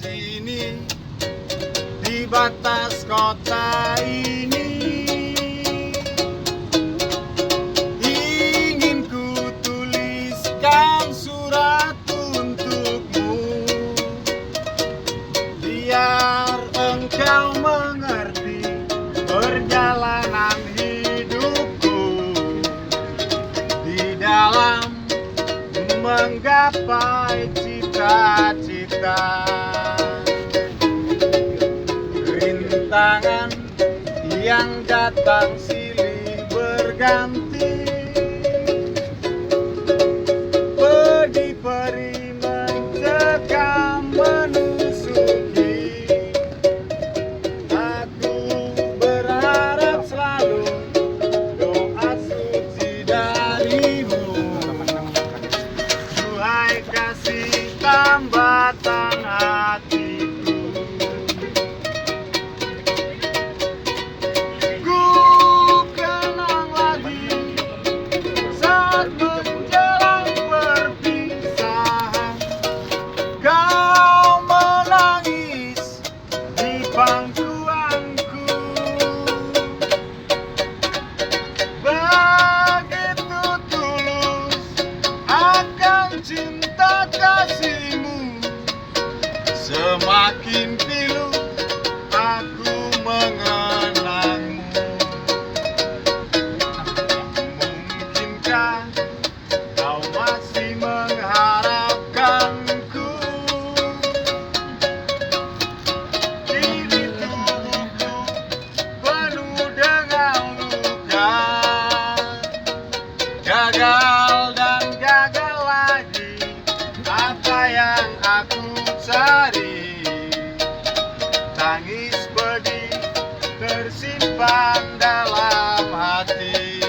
sini di batas kota ini. Ingin ku tuliskan surat untukmu, biar engkau mengerti perjalanan hidupku di dalam menggapai cita-cita. Rintangan yang datang silih berganti, peri-peri mencekam menusuki. Aku berharap selalu doa suci darimu, duhai kasih tambatan hatiku. Ku kenang lagi saat menjelang perpisahan, kau menangis di pangkuanku. Begitu tulus akan cinta kasihmu, semakin pilu aku mengenangmu. Mungkinkah kau masih mengharapkanku? Kini tubuhku penuh dengan luka, gagal dan gagal lagi. Apa yang aku cari, tangis pedih tersimpan dalam hati.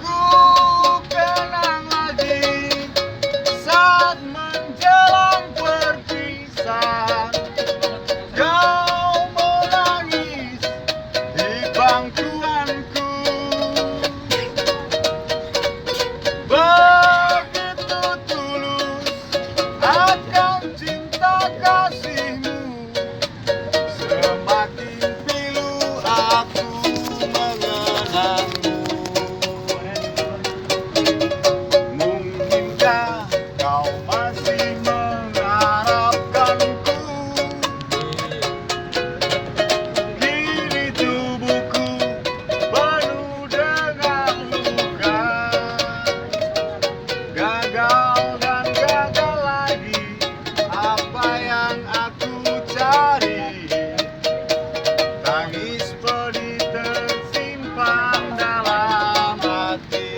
Ku kenang lagi saat menjelang perpisahan, kau menangis di pangkuanku. Begitu tulus akan cinta kasihmu, semakin pilu aku mengenangmu. Mungkinkah kau masih mengharapkanku? Kini tubuhku penuh dengan luka, gagal dan gagal lagi. Apa yang aku cari, tangis pedih tersimpan dalam hati.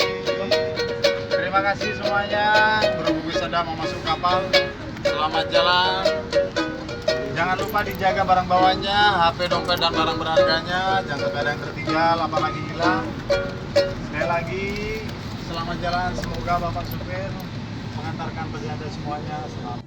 Terima kasih semuanya. Berhubung sudah mau masuk kapal, selamat jalan. Jangan lupa dijaga barang bawahnya, HP, dompet, dan barang berharganya. Jangan sampai ada yang tertinggal, apalagi hilang. Sekali lagi, selamat jalan. Semoga Bapak supir mengantarkan peziarah semuanya selamat.